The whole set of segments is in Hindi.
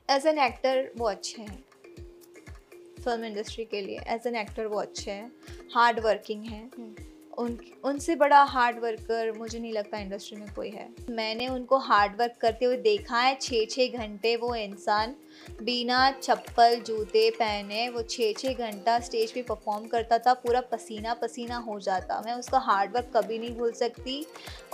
एज एन एक्टर वो अच्छे हैं, फिल्म इंडस्ट्री के लिए एज एन एक्टर वो अच्छे हैं, हार्ड वर्किंग हैं। उनसे बड़ा हार्ड वर्कर मुझे नहीं लगता इंडस्ट्री में कोई है। मैंने उनको हार्ड वर्क करते हुए देखा है। 6-6 घंटे वो इंसान बिना चप्पल जूते पहने वो 6-6 घंटा स्टेज पे परफॉर्म करता था, पूरा पसीना पसीना हो जाता। मैं उसका हार्ड वर्क कभी नहीं भूल सकती।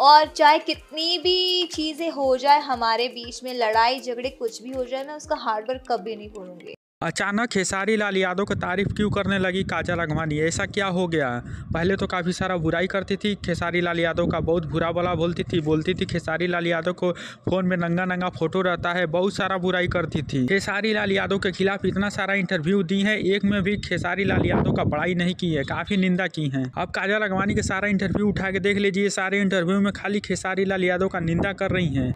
और चाहे कितनी भी चीज़ें हो जाए हमारे बीच में, लड़ाई झगड़े कुछ भी हो जाए, मैं उसका हार्ड वर्क कभी नहीं भूलूंगी। अचानक खेसारी लाल यादव की तारीफ क्यों करने लगी काजल राघवानी? ऐसा क्या हो गया? पहले तो काफ़ी सारा बुराई करती थी खेसारी लाल यादव का, बहुत बुरा भला बोलती थी खेसारी लाल यादव को फ़ोन में नंगा नंगा फोटो रहता है, बहुत सारा बुराई करती थी। खेसारी लाल यादव के खिलाफ इतना सारा इंटरव्यू दी है, एक में भी खेसारी लाल यादव का बड़ाई नहीं की है, काफ़ी निंदा की है। अब काजल राघवानी के सारा इंटरव्यू उठा के देख लीजिए, सारे इंटरव्यू में खाली खेसारी लाल यादव का निंदा कर रही हैं।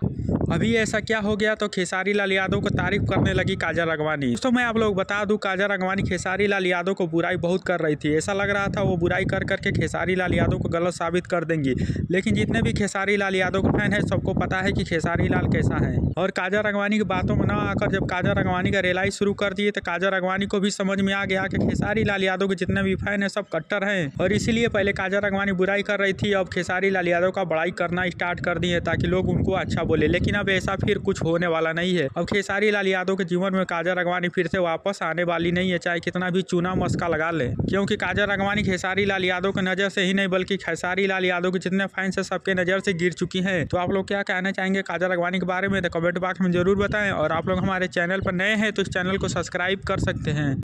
अभी ऐसा क्या हो गया तो खेसारी लाल यादव को तारीफ करने लगी काजल राघवानी। दोस्तों मैं आप लोग बता दूं, काजल राघवानी खेसारी लाल यादव को बुराई बहुत कर रही थी। ऐसा लग रहा था वो बुराई कर करके खेसारी लाल यादव को गलत साबित कर देंगी, लेकिन जितने भी खेसारी लाल यादव के फैन है सबको पता है कि खेसारी लाल कैसा है। और काजल राघवानी की बातों में न आकर जब काजल राघवानी का रेलाई शुरू कर दिए तो काजल राघवानी को भी समझ में आ गया कि खेसारी लाल यादव के जितने भी फैन है सब कट्टर हैं, और इसीलिए पहले काजल राघवानी बुराई कर रही थी, अब खेसारी लाल यादव का बड़ाई करना स्टार्ट कर दिए ताकि लोग उनको अच्छा बोले। लेकिन अब ऐसा फिर कुछ होने वाला नहीं है। अब खेसारी लाल यादव के जीवन में काजल राघवानी फिर से वापस आने वाली नहीं है, चाहे कितना भी चूना मस्का लगा ले, क्योंकि काजल राघवानी खेसारी लाल यादव की नज़र से ही नहीं बल्कि खेसारी लाल यादव के जितने फैंस हैं सबके नज़र से गिर चुकी हैं। तो आप लोग क्या कहना चाहेंगे काजल राघवानी के बारे में तो कमेंट बॉक्स में जरूर बताएं, और आप लोग हमारे चैनल पर नए हैं तो इस चैनल को सब्सक्राइब कर सकते हैं।